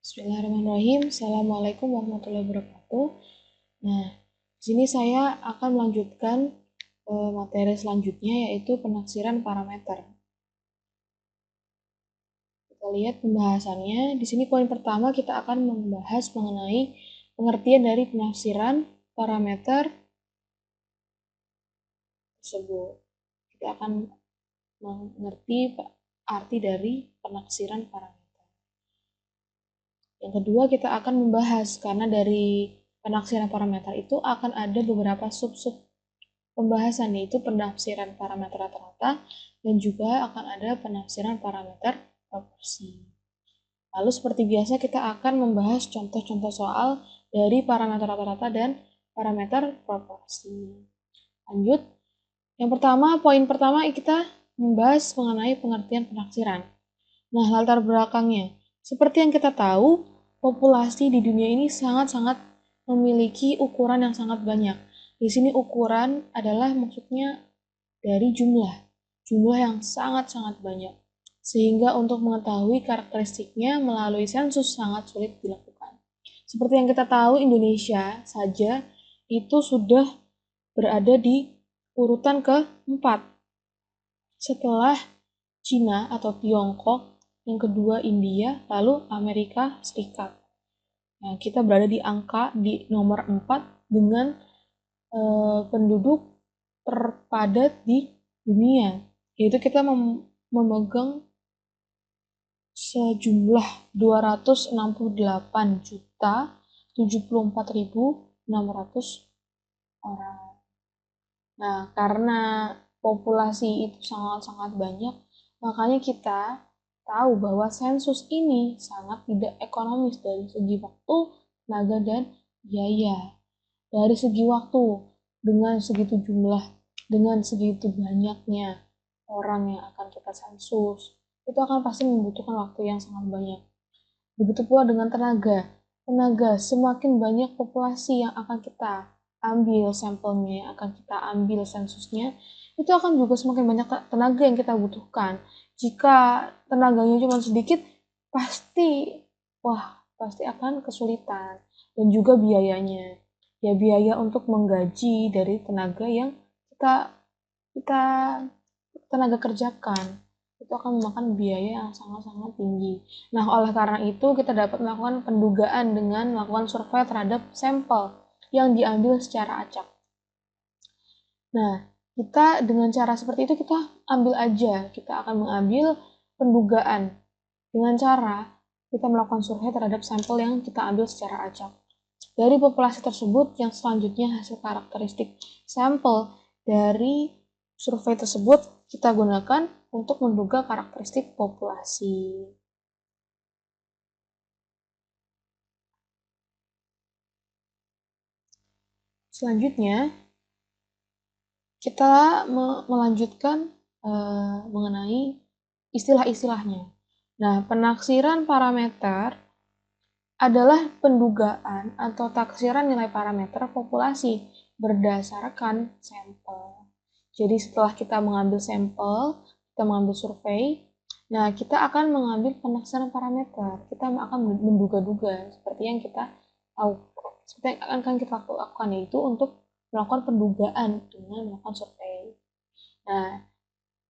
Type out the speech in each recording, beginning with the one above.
Bismillahirrahmanirrahim. Assalamualaikum warahmatullahi wabarakatuh. Nah, di sini saya akan melanjutkan materi selanjutnya yaitu penaksiran parameter. Kita lihat pembahasannya. Di sini poin pertama kita akan membahas mengenai pengertian dari penaksiran parameter tersebut. Kita akan mengerti arti dari penaksiran parameter. Yang kedua, kita akan membahas karena dari penaksiran parameter itu akan ada beberapa sub-sub pembahasan, yaitu penafsiran parameter rata-rata dan juga akan ada penafsiran parameter proporsi. Lalu seperti biasa kita akan membahas contoh-contoh soal dari parameter rata-rata dan parameter proporsi. Lanjut. Yang pertama, poin pertama kita membahas mengenai pengertian penaksiran. Nah, latar belakangnya. Seperti yang kita tahu, populasi di dunia ini sangat-sangat memiliki ukuran yang sangat banyak. Di sini ukuran adalah maksudnya dari jumlah yang sangat-sangat banyak. Sehingga untuk mengetahui karakteristiknya melalui sensus sangat sulit dilakukan. Seperti yang kita tahu, Indonesia saja itu sudah berada di urutan ke-4. Setelah Cina atau Tiongkok, yang kedua India, lalu Amerika Serikat. Nah, kita berada di angka di nomor 4 dengan penduduk terpadat di dunia, yaitu kita memegang sejumlah 268.074.600 orang. Nah, karena populasi itu sangat-sangat banyak, makanya kita tahu bahwa sensus ini sangat tidak ekonomis dari segi waktu, tenaga, dan biaya. Dari segi waktu, dengan segitu jumlah, dengan segitu banyaknya orang yang akan kita sensus, itu akan pasti membutuhkan waktu yang sangat banyak. Begitu pula dengan tenaga. Semakin banyak populasi yang akan kita ambil sampelnya, yang akan kita ambil sensusnya, itu akan juga semakin banyak tenaga yang kita butuhkan. Jika tenaganya cuma sedikit, pasti akan kesulitan. Dan juga biayanya. Ya, biaya untuk menggaji dari tenaga yang kita tenaga kerjakan itu akan memakan biaya yang sangat-sangat tinggi. Nah, oleh karena itu kita dapat melakukan pendugaan dengan melakukan survei terhadap sampel yang diambil secara acak. Nah, kita dengan cara seperti itu kita ambil aja, kita akan mengambil pendugaan dengan cara kita melakukan survei terhadap sampel yang kita ambil secara acak. Dari populasi tersebut yang selanjutnya hasil karakteristik sampel dari survei tersebut kita gunakan untuk menduga karakteristik populasi. Selanjutnya, kita melanjutkan mengenai istilah-istilahnya. Nah, penaksiran parameter adalah pendugaan atau taksiran nilai parameter populasi berdasarkan sampel. Jadi setelah kita mengambil sampel, kita mengambil survei, nah kita akan mengambil penaksiran parameter. Kita akan menduga-duga seperti yang kita tahu. Seperti yang akan kita lakukan yaitu untuk melakukan pendugaan dengan melakukan survei. Nah,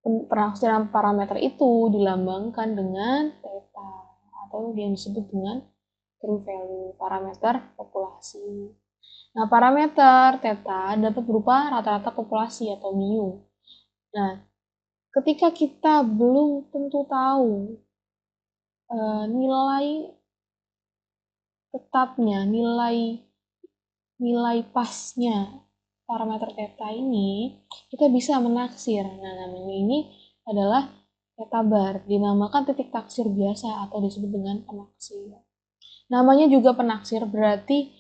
penaksiran parameter itu dilambangkan dengan theta atau yang disebut dengan true value parameter populasi. Nah, parameter theta dapat berupa rata-rata populasi atau mu. Nah, ketika kita belum tentu tahu nilai tetapnya, nilai pasnya parameter theta ini, kita bisa menaksir. Nah, namanya ini adalah theta bar, dinamakan titik taksir biasa atau disebut dengan penaksir. Namanya juga penaksir berarti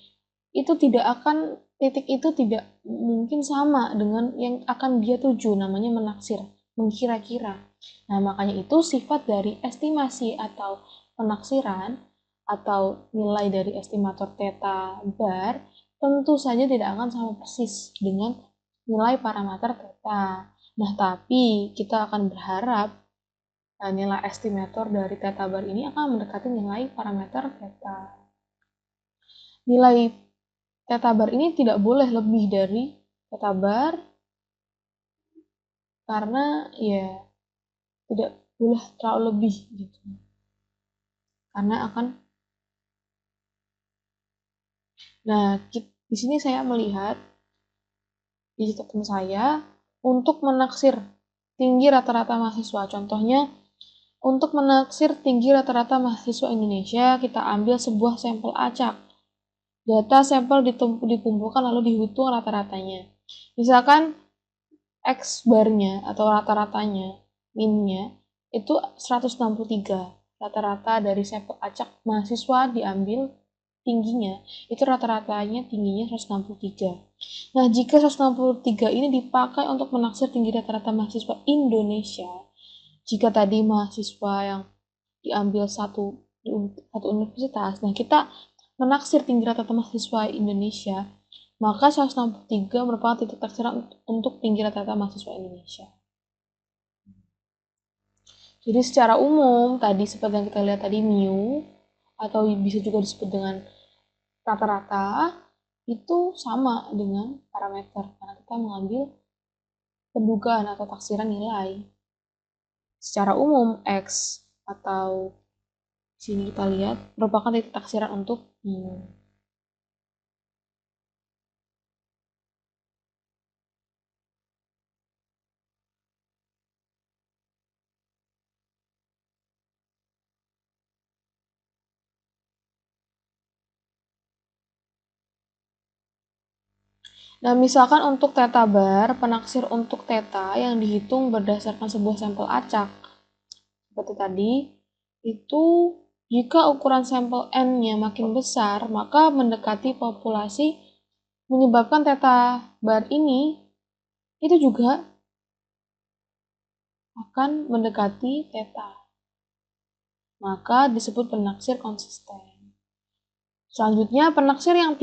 itu titik itu tidak mungkin sama dengan yang akan dia tuju, namanya menaksir, mengkira-kira. Nah, makanya itu sifat dari estimasi atau penaksiran atau nilai dari estimator theta bar tentu saja tidak akan sama persis dengan nilai parameter theta. Nah, tapi kita akan berharap Nah, nilai estimator dari theta bar ini akan mendekati nilai parameter theta. Nilai theta bar ini tidak boleh lebih dari theta bar karena ya tidak boleh terlalu lebih gitu. Karena akan di sini saya melihat di catatan saya untuk menaksir tinggi rata-rata mahasiswa. Contohnya, untuk menaksir tinggi rata-rata mahasiswa Indonesia, kita ambil sebuah sampel acak. Data sampel dikumpulkan lalu dihitung rata-ratanya. Misalkan X barnya atau rata-ratanya, minnya, itu 163. Rata-rata dari sampel acak mahasiswa diambil tingginya, itu rata-ratanya tingginya 163. Nah, jika 163 ini dipakai untuk menaksir tinggi rata-rata mahasiswa Indonesia, jika tadi mahasiswa yang diambil satu universitas, nah kita menaksir tinggi rata-rata mahasiswa Indonesia, maka 163 merupakan titik taksiran untuk tinggi rata-rata mahasiswa Indonesia. Jadi secara umum, tadi seperti yang kita lihat tadi, mu, atau bisa juga disebut dengan rata-rata, itu sama dengan parameter, karena kita mengambil pendugaan atau taksiran nilai. Secara umum, X atau sini kita lihat merupakan titik taksiran untuk mu. Nah, misalkan untuk theta bar, penaksir untuk theta yang dihitung berdasarkan sebuah sampel acak. Seperti tadi, itu jika ukuran sampel N-nya makin besar, maka mendekati populasi menyebabkan theta bar ini itu juga akan mendekati theta. Maka disebut penaksir konsisten. Selanjutnya, penaksir yang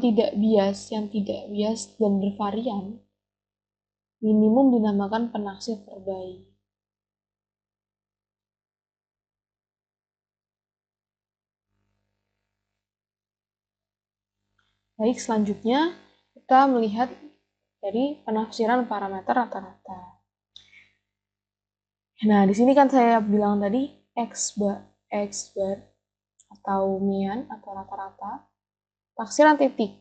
tidak bias dan bervarian, minimum dinamakan penaksir terbaik. Baik, selanjutnya kita melihat dari penafsiran parameter rata-rata. Nah, di sini kan saya bilang tadi X bar atau mian atau rata-rata, taksiran titik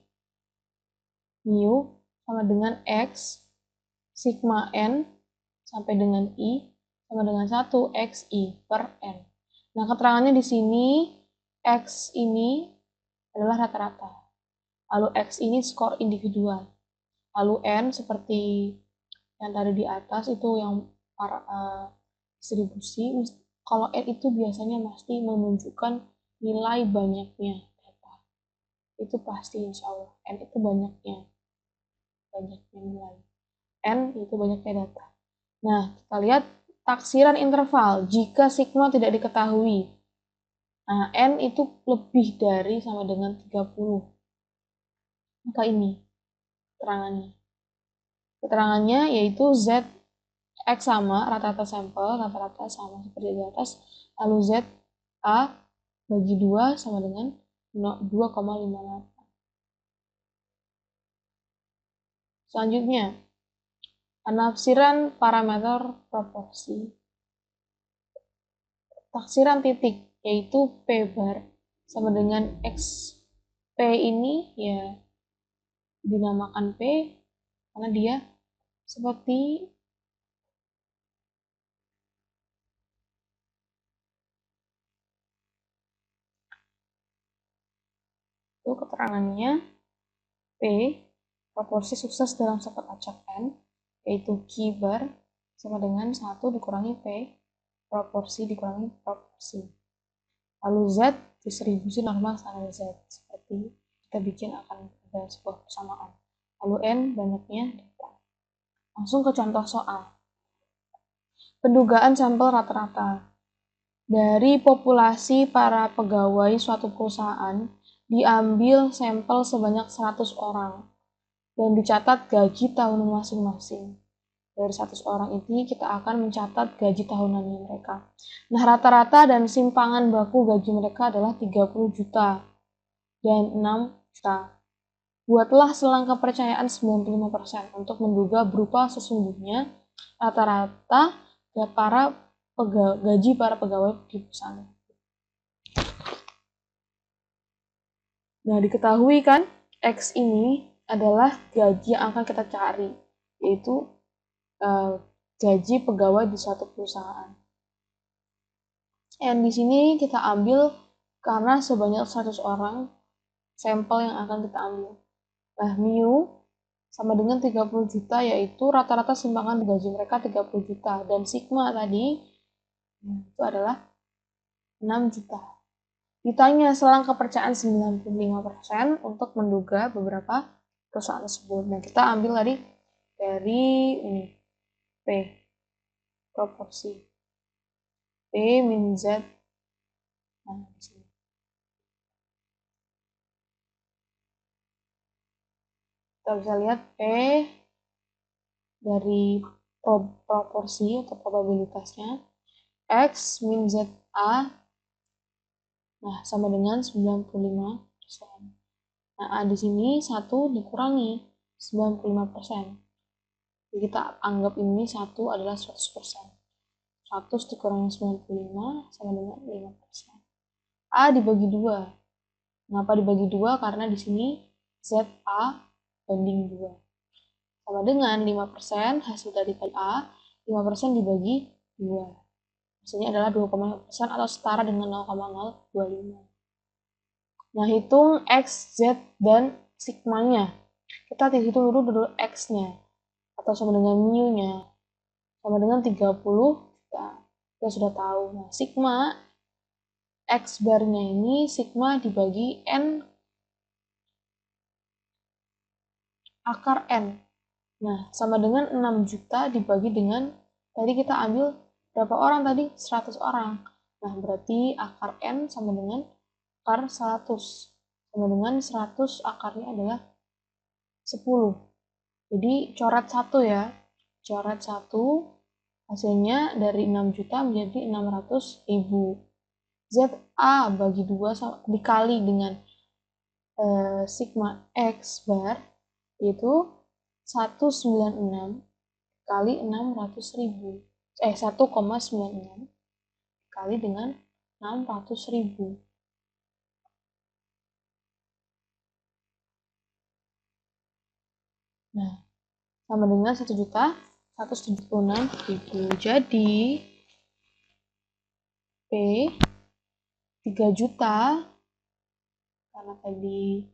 mu sama dengan X sigma N sampai dengan I sama dengan 1 XI per N. Nah, keterangannya di sini X ini adalah rata-rata. Lalu X ini skor individual. Lalu N seperti yang tadi di atas itu yang distribusi. Kalau N itu biasanya pasti menunjukkan nilai banyaknya data. Itu pasti insya Allah. N itu banyaknya nilai. N itu banyaknya data. Nah, kita lihat taksiran interval jika sigma tidak diketahui. Nah, N itu lebih dari sama dengan 30. Maka ini keterangannya. Keterangannya yaitu Z X sama rata-rata sampel, rata-rata sama seperti di atas, lalu Z A bagi 2 sama dengan 2,58. Selanjutnya, penafsiran parameter proporsi. Taksiran titik, yaitu P bar sama dengan X. P ini ya dinamakan P karena dia seperti itu keterangannya. P proporsi sukses dalam sekot acak N, yaitu Q bar sama dengan 1 dikurangi P proporsi dikurangi proporsi. Lalu Z distribusi normal standar Z, seperti kita bikin akan ada sebuah persamaan. Lalu N banyaknya data. Langsung ke contoh soal. Pendugaan sampel rata-rata. Dari populasi para pegawai suatu perusahaan, diambil sampel sebanyak 100 orang dan dicatat gaji tahun masing-masing. Dari 100 orang ini kita akan mencatat gaji tahunannya mereka. Nah, rata-rata dan simpangan baku gaji mereka adalah 30 juta dan 6 juta. Buatlah selang kepercayaan 95% untuk menduga berupa sesungguhnya rata-rata gaji para pegawai di perusahaan. Nah, diketahui kan, X ini adalah gaji yang akan kita cari, yaitu gaji pegawai di suatu perusahaan. Dan di sini kita ambil karena sebanyak 100 orang sampel yang akan kita ambil. Nah, mu sama dengan 30 juta, yaitu rata-rata simpangan gaji mereka 30 juta. Dan sigma tadi itu adalah 6 juta. Ditanya selang kepercayaan 95% untuk menduga beberapa perusahaan tersebut. Nah, kita ambil tadi dari ini, P, proporsi. P min Z. Nah, di sini. Kita bisa lihat P dari proporsi atau probabilitasnya. X min ZA. Nah, sama dengan 95%. Nah, A di sini 1 dikurangi 95%. Jadi kita anggap ini 1 adalah 100%. 100 dikurangi 95 sama dengan 5%. A dibagi 2. Kenapa dibagi 2? Karena di sini ZA banding 2. Sama dengan 5% hasil dari A, 5% dibagi 2. Hasilnya adalah 2,5% atau setara dengan 0,025. Nah, hitung X, Z, dan sigmanya. Kita hitung dulu X-nya, atau sama dengan mu-nya. Sama dengan 30 juta. Kita sudah tahu. Nah, sigma X bar-nya ini sigma dibagi N akar N. Nah, sama dengan 6 juta dibagi dengan, tadi kita ambil berapa orang tadi? 100 orang. Nah, berarti akar N sama dengan akar 100. Sama dengan 100 akarnya adalah 10. Jadi, coret 1 ya. Coret 1, hasilnya dari 6 juta menjadi 600.000. ZA bagi 2 dikali dengan sigma X bar, yaitu 196 kali 600.000. 1,96 kali dengan 600.000. Nah, sama dengan 1.176.000. Jadi, P 3 juta, karena tadi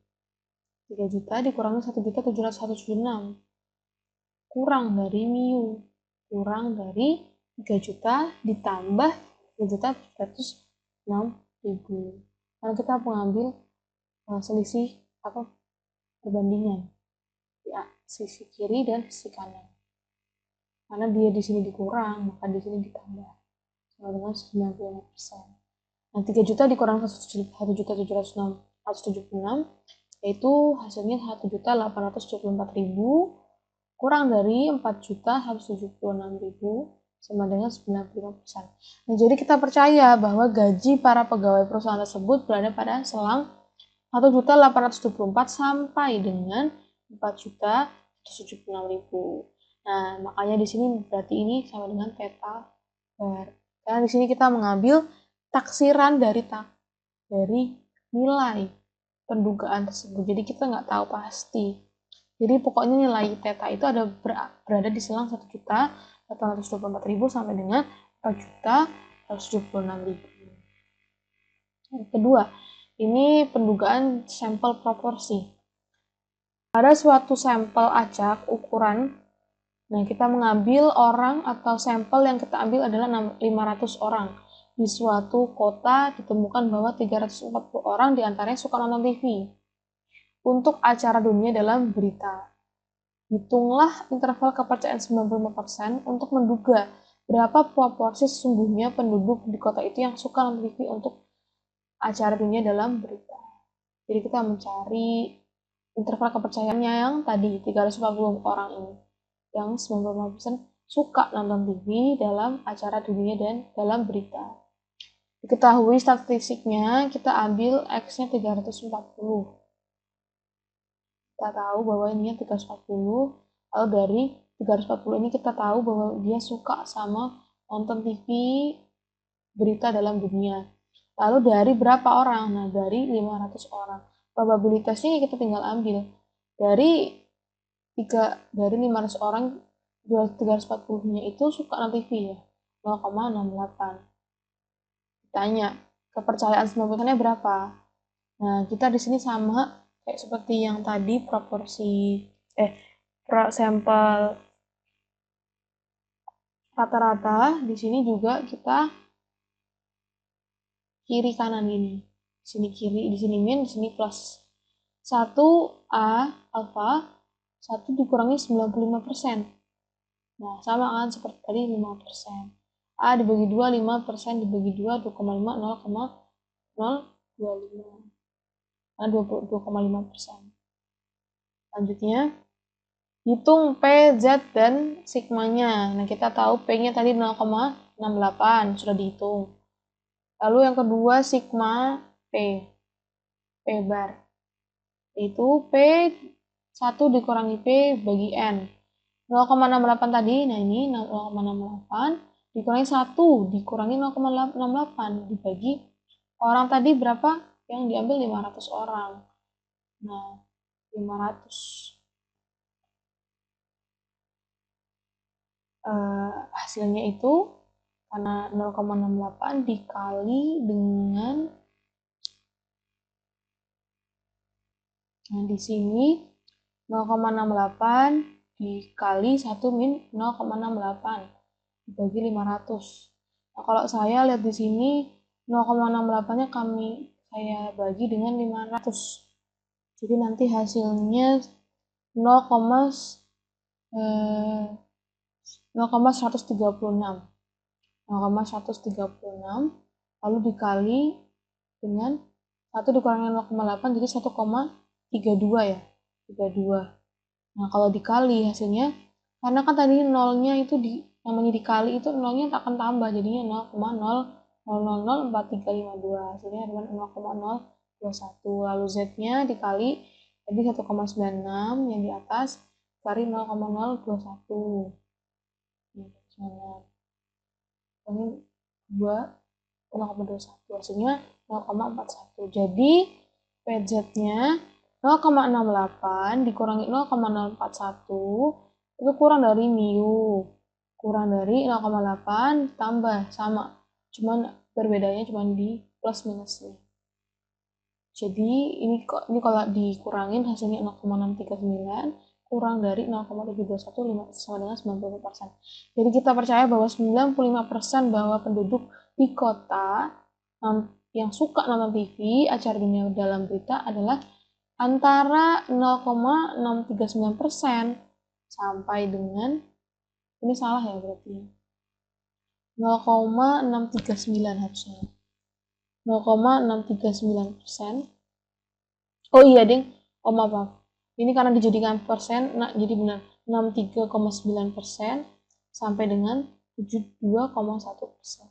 3 juta dikurangi 1.776. Kurang dari mu. Kurang dari 3 juta ditambah 3.706.000. Karena kita mengambil selisih perbandingan. Ya, sisi kiri dan sisi kanan. Karena dia di sini dikurang, maka di sini ditambah. Sama dengan 95%. Nah, 3 juta dikurang 1.776, yaitu hasilnya 1.874.000 kurang dari 4.176.000 sama dengan 95%. Nah, jadi kita percaya bahwa gaji para pegawai perusahaan tersebut berada pada selang 1.824 sampai dengan 4.176.000. Nah, makanya di sini berarti ini sama dengan theta bar. Karena di sini kita mengambil taksiran dari nilai pendugaan tersebut. Jadi kita nggak tahu pasti. Jadi pokoknya nilai theta itu ada berada di selang 1.824.000 sampai dengan 4.176.000. Yang kedua, ini pendugaan sampel proporsi. Pada suatu sampel acak ukuran, nah kita mengambil orang atau sampel yang kita ambil adalah 500 orang. Di suatu kota ditemukan bahwa 340 orang diantaranya suka nonton TV. Untuk acara dunia dalam berita, hitunglah interval kepercayaan 95% untuk menduga berapa proporsi sesungguhnya penduduk di kota itu yang suka nonton TV untuk acara dunia dalam berita. Jadi kita mencari interval kepercayaannya yang tadi 340 orang ini. yang 95% suka nonton TV dalam acara dunia dan dalam berita. Diketahui statistiknya, kita ambil X-nya 340. Kita tahu bahwa ini 340, lalu dari 340 ini kita tahu bahwa dia suka sama nonton TV berita dalam dunia. Lalu dari berapa orang? Nah, dari 500 orang. Probabilitasnya kita tinggal ambil. Dari 500 orang, 340-nya itu suka nonton TV ya, 0,68. Ditanya, kepercayaan 90%-nya berapa? Nah, kita di sini sama kayak seperti yang tadi proporsi sampel rata-rata, di sini juga kita kiri kanan gini. Di sini kiri, di sini min, di sini plus. 1A alfa 1 dikurangi 95%. Nah, sama kan seperti tadi 5%. A dibagi 2, 5% dibagi 2, 2,5, 0,025. Nah, 22,5%. Selanjutnya, hitung P, Z, dan sigmanya. Nah, kita tahu P-nya tadi 0,68, sudah dihitung. Lalu yang kedua, sigma P. P bar. Itu P1 dikurangi P bagi N. 0,68 tadi, nah ini 0,68 dikurangi 1, dikurangi 0,68, dibagi orang tadi berapa? Yang diambil 500 orang. Nah, 500. Hasilnya itu karena 0,68 dikali dengan, nah di sini 0,68 dikali 1 min 0,68 dibagi 500. Nah, kalau saya lihat di sini 0,68-nya saya bagi dengan 500. Jadi nanti hasilnya 0,136. 0,136 lalu dikali dengan 1 dikurangi 0,8 jadi 1,32 ya. 32. Nah, kalau dikali hasilnya, karena kan tadi nolnya itu namanya dikali itu nolnya akan tambah, jadinya 0,00004352. Hasilnya adalah 0,021. Lalu Z-nya dikali jadi 1,96 yang di atas dikali 0,021. Ini 0,21. Hasilnya 0,41. Jadi PZ-nya 0,68 dikurangi 0,041 itu kurang dari mu. Kurang dari 0,8 tambah sama. Cuman berbedanya cuma di plus minusnya. Jadi ini kalau dikurangin hasilnya 0,639 kurang dari 0,721 sama dengan 90%. Jadi kita percaya bahwa 95% bahwa penduduk di kota yang suka nonton TV, acara dunia dalam berita adalah antara 0,639% sampai dengan, ini salah ya berarti, 0,639 harusnya. 0,639%. Oh iya, ding. Oh, maaf. Ini karena dijadikan persen, nah jadi benar 63,9% sampai dengan 72,1%.